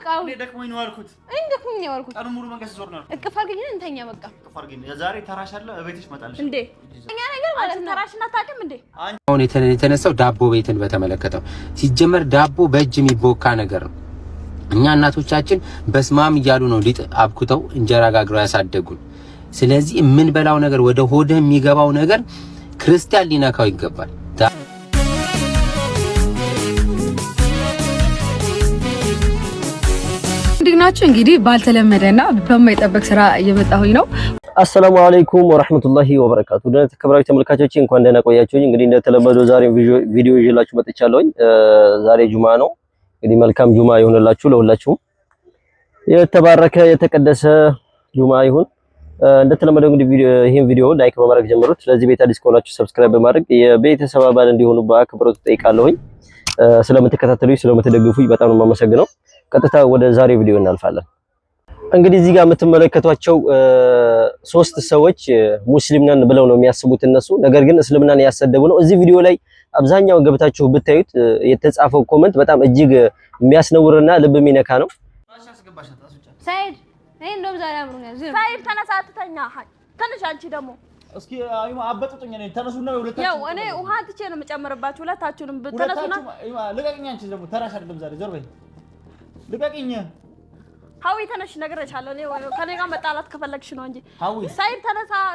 በቃው እኔ ደክሞኝ ነው አልኩት ደክሞኝ ነው አልኩት ቀኑ ሙሉ መንገድ ዞር ነው እቅፍ አድርገኝ እንተኛ በቃ እቅፍ አድርገኝ የዛሬ ተራሻለ እቤትሽ መጣልሽ እንዴ እኛ ነገር ማለት ነው ተራሽና ታውቂም እንዴ አሁን የተነሳው ዳቦ ቤትን በተመለከተው ሲጀመር ዳቦ በእጅ የሚቦካ ነገር ነው እኛ እናቶቻችን በስማም እያሉ ነው ሊጥ አብኩተው እንጀራ ጋግረው ያሳደጉን ስለዚህ ምን በላው ነገር ወደ ሆደ የሚገባው ነገር ክርስቲያን ሊነካው ይገባል ድግናችሁ እንግዲህ ባልተለመደና በማይጠበቅ ስራ እየመጣሁኝ ነው አሰላሙ አለይኩም ወራህመቱላሂ ወበረካቱ ወደ ተከብራችሁ ተመልካቾቼ እንኳን ደህና ቆያችሁኝ እንግዲህ እንደተለመደው ዛሬ ቪዲዮ ይዤላችሁ መጥቻለሁኝ ዛሬ ጁማ ነው እንግዲህ መልካም ጁማ ይሁንላችሁ ለሁላችሁም የተባረከ የተቀደሰ ጁማ ይሁን እንደተለመደው እንግዲህ ይሄን ቪዲዮ ላይክ በማድረግ ጀምሩት ስለዚህ ቤት አዲስ ከሆናችሁ ሰብስክራይብ በማድረግ የቤተሰብ አባል እንዲሆኑ በአክብሮት ጠይቃለሁኝ ስለምትከታተሉኝ ስለምትደግፉኝ በጣም ነው የማመሰግነው ቀጥታ ወደ ዛሬ ቪዲዮ እናልፋለን እንግዲህ እዚህ ጋር የምትመለከቷቸው ሶስት ሰዎች ሙስሊም ነን ብለው ነው የሚያስቡት እነሱ ነገር ግን እስልምናን ያሰደቡ ነው እዚህ ቪዲዮ ላይ አብዛኛው ገብታችሁ ብታዩት የተጻፈው ኮሜንት በጣም እጅግ የሚያስነውርና ልብ የሚነካ ነው ሳይድ እኔ እንደውም ዛሬ አምሮኛል ሳይድ ተነሳተኛ ተነሽ አንቺ ደግሞ እስኪ አይማ አበጥጡኝ ነኝ ተነሱና ሁለታችሁ ያው እኔ ውሃ ትቼ ነው መጨመርባችሁ ሁለታችሁንም ተነሱና ልቀቅኝ አንቺ ደግሞ ተራሽ አይደለም ዛሬ ዞር በይ ልቀቅኝ ሀዊ ተነሽ ነገርሻለሁ እኔ ከኔ ጋር መጣላት ከፈለግሽ ነው እንጂ ሳይድ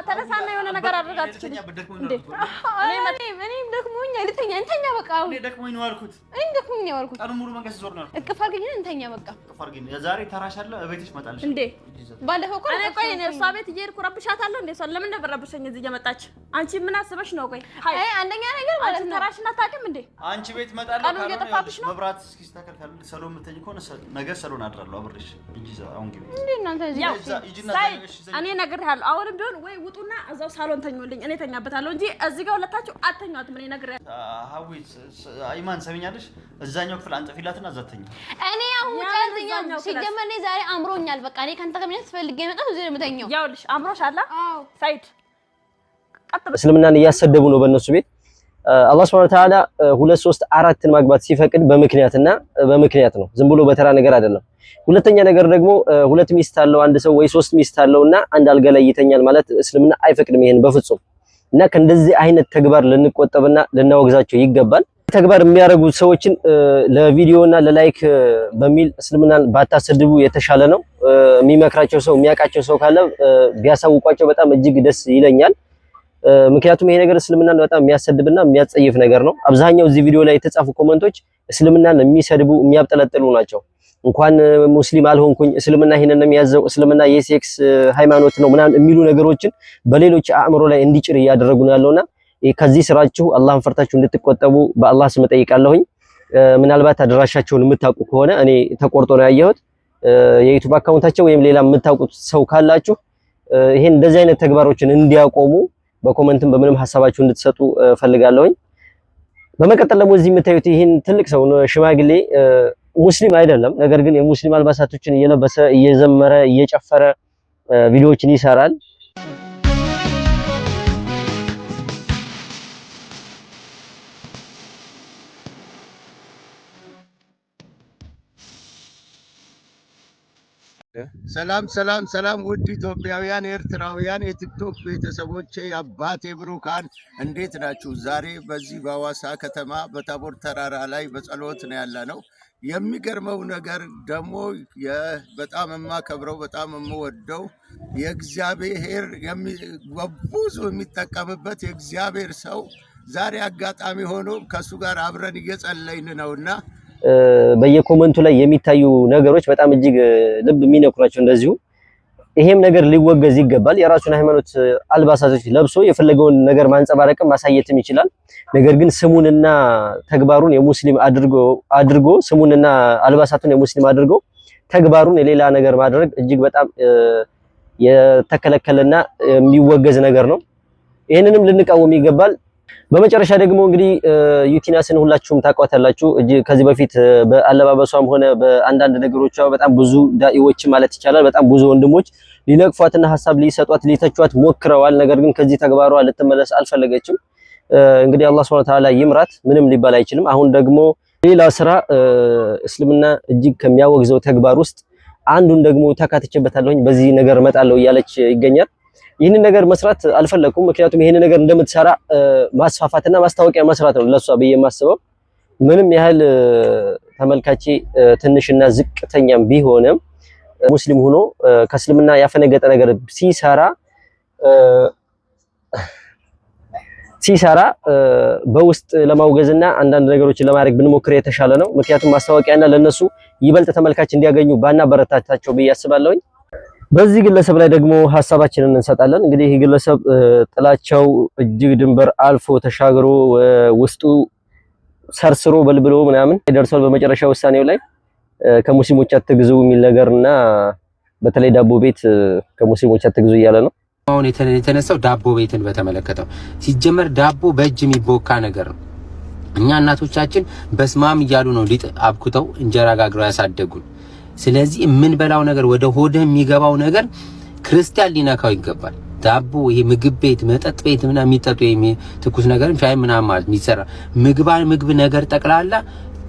ተነሳና የሆነ ነገር አድርጋት ትችል እንዴ እኔም ደክሞኛል ልተኛ እንተኛ በቃ እኔ ደክሞኝ ነው አልኩት ደክሞኝ ነው አልኩት ቀኑ ሙሉ መንገድ ዞር ነው እቅፍ አድርገኝ እንተኛ በቃ እቅፍ አድርገኝ የዛሬ ተራሻለ እቤትሽ መጣልሽ እንዴ ባለፈው እኔ ቆይ እኔ እሷ ቤት እየሄድኩ ረብሻታለሁ እንዴ ሰው ለምን እንደበረብሸኝ እዚህ እየመጣች አንቺ ምን አስበሽ ነው ቆይ አንደኛ ነገር ማለት ነው ተራሽና ታውቂም እንዴ አንቺ ቤት መጣለሁ ካሉ መብራት እስኪስተካከል ሰሎን ምትኝ ከሆነ ነገ ሰሎን አድራለሁ አብርሽ አሁን ግቢ እንዴ እናንተ እኔ ነግሬሃለሁ አሁንም ቢሆን ወይ ውጡና እዛው ሳሎን ተኙልኝ እኔ ተኛበታለሁ እንጂ እዚህ ጋር ሁለታችሁ አተኛቱም እኔ ነግሬሃለሁ ሀዊ አይማን ሰሚኛለሽ እዛኛው ክፍል አንጥፊላትና እዛተኛ እኔ አሁን ጫልኛው ሲጀመር እኔ ዛሬ አምሮኛል በቃ እኔ ካንተ ከምን ያስፈልገኝ መጣሁ እዚህ የምተኛው ያውልሽ አምሮሻላ አዎ ሳይድ እስልምናን እያሰደቡ ነው በእነሱ ቤት አላህ Subhanahu Wa Ta'ala 2 3 4ን ማግባት ሲፈቅድ በምክንያት ነው ዝም ብሎ በተራ ነገር አይደለም ሁለተኛ ነገር ደግሞ ሁለት ሚስት አለው አንድ ሰው ወይ ሶስት ሚስት አለውና አንድ አልጋ ላይ ይተኛል ማለት እስልምና አይፈቅድም ይሄን በፍጹም እና ከእንደዚህ አይነት ተግባር ልንቆጠብና ልናወግዛቸው ይገባል ተግባር የሚያደርጉ ሰዎችን ለቪዲዮና ለላይክ በሚል እስልምናን ባታሰድቡ የተሻለ ነው የሚመክራቸው ሰው የሚያቃቸው ሰው ካለ ቢያሳውቋቸው በጣም እጅግ ደስ ይለኛል ምክንያቱም ይሄ ነገር እስልምናን በጣም የሚያሰድብና የሚያጸይፍ ነገር ነው አብዛኛው እዚህ ቪዲዮ ላይ የተጻፉ ኮሜንቶች እስልምናን የሚሰድቡ የሚያብጠለጥሉ ናቸው እንኳን ሙስሊም አልሆንኩኝ እስልምና ይሄንን የሚያዘው እስልምና የሴክስ ሃይማኖት ነው ምናምን የሚሉ ነገሮችን በሌሎች አእምሮ ላይ እንዲጭር ያደረጉ ነው ያለውና ከዚህ ስራችሁ አላህን ፈርታችሁ እንድትቆጠቡ በአላህ ስም ጠይቃለሁኝ ምናልባት አድራሻቸውን የምታውቁ ከሆነ እኔ ተቆርጦ ነው ያየሁት የዩቲዩብ አካውንታቸው ወይም ሌላ የምታውቁት ሰው ካላችሁ ይሄን እንደዚህ አይነት ተግባሮችን እንዲያቆሙ በኮሜንትም በምንም ሐሳባችሁ እንድትሰጡ ፈልጋለሁኝ በመቀጠል ደግሞ እዚህ የምታዩት ይሄን ትልቅ ሰው ነው ሽማግሌ ሙስሊም አይደለም ነገር ግን የሙስሊም አልባሳቶችን እየለበሰ እየዘመረ እየጨፈረ ቪዲዮዎችን ይሰራል ሰላም ውድ ኢትዮጵያውያን ኤርትራውያን የቲክቶክ ቤተሰቦቼ አባቴ ብሩካን እንዴት ናችሁ ዛሬ በዚህ በሐዋሳ ከተማ በታቦር ተራራ ላይ በጸሎት ነው ያለነው የሚገርመው ነገር ደግሞ በጣም የማከብረው በጣም የምወደው የእግዚአብሔር ብዙ የሚጠቀምበት የእግዚአብሔር ሰው ዛሬ አጋጣሚ ሆኖ ከሱ ጋር አብረን እየጸለይን ነውና በየኮሜንቱ ላይ የሚታዩ ነገሮች በጣም እጅግ ልብ የሚነኩ ናቸው እንደዚሁ ይሄም ነገር ሊወገዝ ይገባል የራሱን ሃይማኖት አልባሳቶች ለብሶ የፈለገውን ነገር ማንጸባረቅም ማሳየትም ይችላል ነገር ግን ስሙንና ተግባሩን የሙስሊም አድርጎ ስሙንና አልባሳቱን የሙስሊም አድርጎ ተግባሩን የሌላ ነገር ማድረግ እጅግ በጣም የተከለከለና የሚወገዝ ነገር ነው ይሄንንም ልንቃወም ይገባል በመጨረሻ ደግሞ እንግዲህ ዩቲናስን ሁላችሁም ታውቋታላችሁ ከዚህ በፊት በአለባበሷም ሆነ በአንዳንድ ነገሮቿ በጣም ብዙ ዳኢዎች ማለት ይቻላል በጣም ብዙ ወንድሞች ሊነቅፏትና ሐሳብ ሊሰጧት ሊተቿት ሞክረዋል ነገር ግን ከዚህ ተግባሯ ልትመለስ አልፈለገችም እንግዲህ አላህ Subhanahu Wa Ta'ala ይምራት ምንም ሊባል አይችልም አሁን ደግሞ ሌላ ስራ እስልምና እጅግ ከሚያወግዘው ተግባር ውስጥ አንዱን ደግሞ ተካትቼበታለሁኝ በዚህ ነገር እመጣለሁ እያለች ይገኛል። ይህንን ነገር መስራት አልፈለኩም። ምክንያቱም ይህንን ነገር እንደምትሰራ ማስፋፋትና ማስታወቂያ መስራት ነው ለሷ ብዬ የማስበው። ምንም ያህል ተመልካቼ ትንሽና ዝቅተኛም ቢሆንም ሙስሊም ሆኖ ከእስልምና ያፈነገጠ ነገር ሲሰራ በውስጥ ለማውገዝና አንዳንድ ነገሮችን ለማድረግ ብንሞክር የተሻለ ነው። ምክንያቱም ማስታወቂያና ለነሱ ይበልጥ ተመልካች እንዲያገኙ ባናበረታታቸው ብዬ አስባለሁኝ። በዚህ ግለሰብ ላይ ደግሞ ሐሳባችንን እንሰጣለን። እንግዲህ ይህ ግለሰብ ጥላቻው እጅግ ድንበር አልፎ ተሻግሮ ውስጡ ሰርስሮ በልብሎ ምናምን ደርሷል። በመጨረሻ ውሳኔው ላይ ከሙስሊሞች አትግዙ የሚል ነገርና በተለይ ዳቦ ቤት ከሙስሊሞች አትግዙ እያለ ነው። አሁን የተነሳው ዳቦ ቤትን በተመለከተው ሲጀመር ዳቦ በእጅ የሚቦካ ነገር ነው። እኛ እናቶቻችን በስማም እያሉ ነው ሊጥ አብኩተው እንጀራ ጋግረው ያሳደጉን። ስለዚህ የምንበላው ነገር ወደ ሆድህ የሚገባው ነገር ክርስቲያን ሊነካው ይገባል። ዳቦ ይሄ ምግብ ቤት መጠጥ ቤት ምናምን የሚጠጡ ትኩስ ነገር ሻይ ምናምን ማለት የሚሰራ ምግብ ነገር ጠቅላላ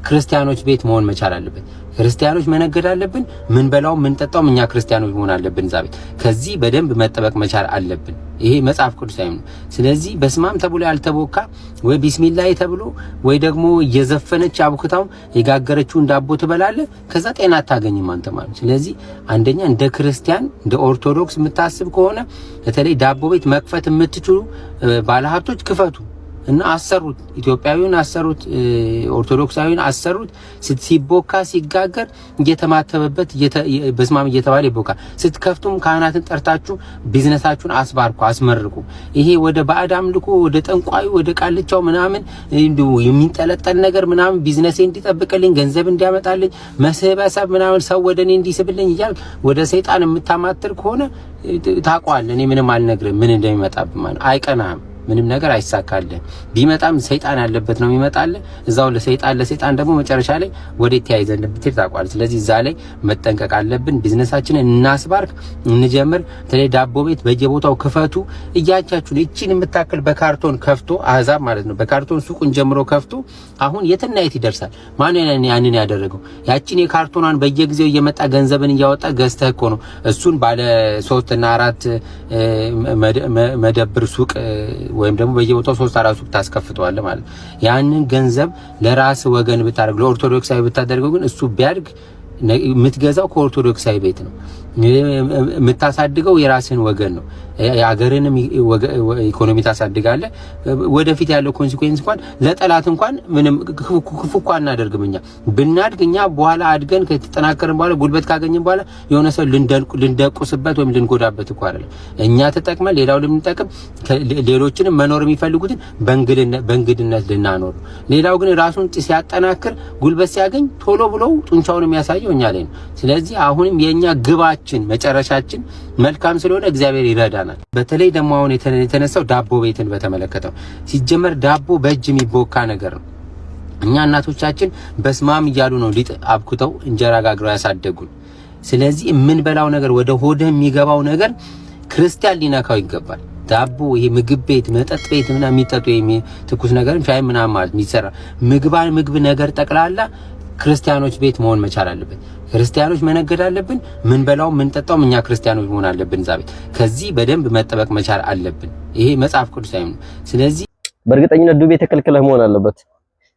ክርስቲያኖች ቤት መሆን መቻል አለበት። ክርስቲያኖች መነገድ አለብን። ምን በላው ምን ጠጣው እኛ ክርስቲያኖች መሆን አለብን። እዛ ቤት ከዚህ በደንብ መጠበቅ መቻል አለብን። ይሄ መጽሐፍ ቅዱሳዊ ነው። ስለዚህ በስማም ተብሎ ያልተቦካ ወይ ቢስሚላህ ተብሎ ወይ ደግሞ እየዘፈነች አብኩታው የጋገረችውን ዳቦ ትበላለህ። ከዛ ጤና አታገኝም አንተ ማለት። ስለዚህ አንደኛ እንደ ክርስቲያን እንደ ኦርቶዶክስ የምታስብ ከሆነ በተለይ ዳቦ ቤት መክፈት የምትችሉ ባለሀብቶች ክፈቱ እና አሰሩት። ኢትዮጵያዊውን አሰሩት፣ ኦርቶዶክሳዊውን አሰሩት። ሲቦካ ሲጋገር እየተማተበበት በስማም እየተባለ ይቦካ። ስትከፍቱም ካህናትን ጠርታችሁ ቢዝነሳችሁን አስባርኩ አስመርቁ። ይሄ ወደ ባዕድ አምልኮ ወደ ጠንቋዩ ወደ ቃልቻው ምናምን የሚንጠለጠል ነገር ምናምን ቢዝነሴ እንዲጠብቅልኝ ገንዘብ እንዲያመጣልኝ መስህበሰብ ምናምን ሰው ወደኔ እንዲስብልኝ እያል ወደ ሰይጣን የምታማትር ከሆነ ታውቀዋለህ። እኔ ምንም አልነግርም ምን እንደሚመጣብህ ማለት አይቀናም። ምንም ነገር አይሳካልህ። ቢመጣም ሰይጣን ያለበት ነው የሚመጣልህ። እዛው ለሰይጣን ደግሞ መጨረሻ ላይ ወዴት ተያይዘን እንደምትሄድ ታውቃለህ። ስለዚህ እዛ ላይ መጠንቀቅ አለብን። ቢዝነሳችንን እናስባርክ፣ እንጀምር። በተለይ ዳቦ ቤት በየቦታው ክፈቱ። እያቻችሁ እቺን የምታክል በካርቶን ከፍቶ አህዛብ ማለት ነው በካርቶን ሱቁን ጀምሮ ከፍቶ አሁን የትና የት ይደርሳል? ማን ያንን ያደረገው? ያቺን የካርቶኗን በየጊዜው እየመጣ ገንዘብን እያወጣ ገዝተህ እኮ ነው እሱን ባለ 3 እና 4 መደብር ሱቅ ወይም ደግሞ በየቦታው 3-4 ሱቅ ታስከፍተዋለህ ማለት። ያንን ገንዘብ ለራስ ወገን ብታደርግ ለኦርቶዶክሳዊ ብታደርገው ግን እሱ ቢያድግ የምትገዛው ከኦርቶዶክሳዊ ቤት ነው። የምታሳድገው የራስን ወገን ነው። የሀገርንም ኢኮኖሚ ታሳድጋለህ። ወደፊት ያለው ኮንሲኩዌንስ እንኳን ለጠላት እንኳን ምንም ክፉ እንኳን እናደርግም። እኛ ብናድግ እኛ በኋላ አድገን ከተጠናከርን በኋላ ጉልበት ካገኘን በኋላ የሆነ ሰው ልንደቁስበት ወይም ልንጎዳበት እኮ አይደለም። እኛ ተጠቅመን ሌላው ልንጠቅም ሌሎችንም መኖር የሚፈልጉትን በእንግድነት ልናኖር። ሌላው ግን ራሱን ሲያጠናክር ጉልበት ሲያገኝ ቶሎ ብሎ ጡንቻውን የሚያሳየው እኛ ላይ ነው። ስለዚህ አሁንም የኛ ግባችን መጨረሻችን መልካም ስለሆነ እግዚአብሔር ይረዳናል። በተለይ ደግሞ አሁን የተነሳው ዳቦ ቤትን በተመለከተው ሲጀመር ዳቦ በእጅ የሚቦካ ነገር ነው። እኛ እናቶቻችን በስማም እያሉ ነው ሊጥ አብኩተው እንጀራ ጋግረው ያሳደጉን። ስለዚህ የምንበላው ነገር ወደ ሆድህ የሚገባው ነገር ክርስቲያን ሊነካው ይገባል። ዳቦ ይሄ ምግብ ቤት መጠጥ ቤት ምናምን የሚጠጡ ትኩስ ነገርም ሻይ ምናምን ማለት የሚሰራ ምግብ ነገር ጠቅላላ ክርስቲያኖች ቤት መሆን መቻል አለበት። ክርስቲያኖች መነገድ አለብን። ምን በላው ምን ጠጣው እኛ ክርስቲያኖች መሆን አለብን እዛ ቤት። ከዚህ በደንብ መጠበቅ መቻል አለብን። ይሄ መጽሐፍ ቅዱሳዊ ነው። ስለዚህ በእርግጠኝነት ዱቤ ተከልክለህ መሆን አለበት።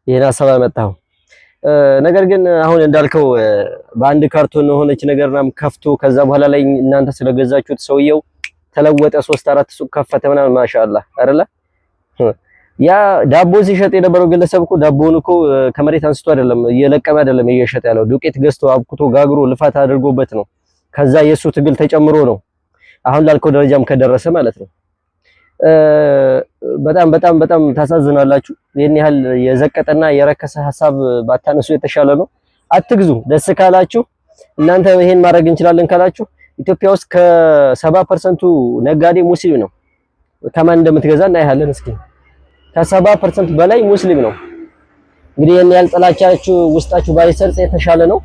ይሄን ሐሳብ ያመጣው ነገር ግን አሁን እንዳልከው በአንድ ካርቶን ሆነች ነገርናም ከፍቶ ከዛ በኋላ ላይ እናንተ ስለገዛችሁት ሰውየው ተለወጠ 3-4 ሱቅ ከፈተ ምናምን ማሻአላህ አይደለ? ያ ዳቦ ሲሸጥ የነበረው ግለሰብ እኮ ዳቦውን እኮ ከመሬት አንስቶ አይደለም እየለቀመ አይደለም እየሸጠ ያለው። ዱቄት ገዝቶ አብኩቶ ጋግሮ ልፋት አድርጎበት ነው። ከዛ የሱ ትግል ተጨምሮ ነው አሁን ላልከው ደረጃም ከደረሰ ማለት ነው። በጣም በጣም በጣም ታሳዝናላችሁ። ይሄን ያህል የዘቀጠና የረከሰ ሐሳብ ባታነሱ የተሻለ ነው። አትግዙ። ደስ ካላችሁ እናንተ ይሄን ማድረግ እንችላለን ካላችሁ ኢትዮጵያ ውስጥ ከ70% ነጋዴ ሙስሊም ነው። ከማን እንደምትገዛ እናያለን እስኪ። ከ70% በላይ ሙስሊም ነው። እንግዲህ ይሄን ያህል ጥላቻችሁ ውስጣችሁ ባይሰርጽ የተሻለ ነው።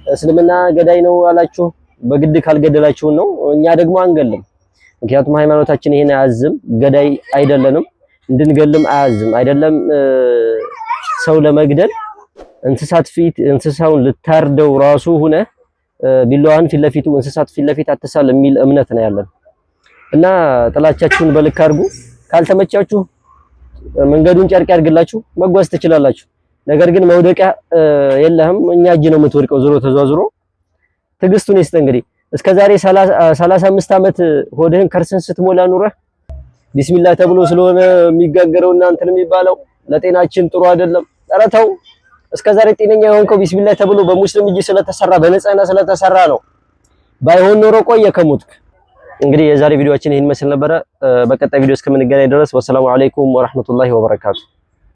እስልምና ገዳይ ነው አላችሁ፣ በግድ ካልገደላችሁን ነው። እኛ ደግሞ አንገልም። ምክንያቱም ሃይማኖታችን ይሄን አያዝም። ገዳይ አይደለንም፣ እንድንገልም አያዝም። አይደለም ሰው ለመግደል እንስሳውን ልታርደው ራሱ ሆነ ቢላዋን ፊት ለፊቱ እንስሳት ፊት ለፊት አትሳል የሚል እምነት ነው ያለን እና ጥላቻችሁን በልክ አድርጉ። ካልተመቻችሁ መንገዱን ጨርቅ ያድርግላችሁ መጓዝ ትችላላችሁ። ነገር ግን መውደቂያ የለህም፣ እኛ እጅ ነው የምትወድቀው። ዞሮ ተዟዙሮ ትዕግስቱን ይስጥ። እንግዲህ እስከዛሬ 35 ዓመት ሆድህን ከርስን ስትሞላ ኑረህ ቢስሚላህ ተብሎ ስለሆነ የሚጋገረው እና እንትን የሚባለው ለጤናችን ጥሩ አይደለም። ኧረ ተው። እስከዛሬ ጤነኛ የሆንከው ቢስሚላህ ተብሎ በሙስሊም እጅ ስለተሰራ በነፃና ስለተሰራ ነው። ባይሆን ኖሮ ቆየ ከሞትክ። እንግዲህ የዛሬ ቪዲዮአችን ይሄን መስል ነበረ። በቀጣይ ቪዲዮ እስከምንገናኝ ድረስ ወሰላሙ አለይኩም ወራህመቱላሂ ወበረካቱ።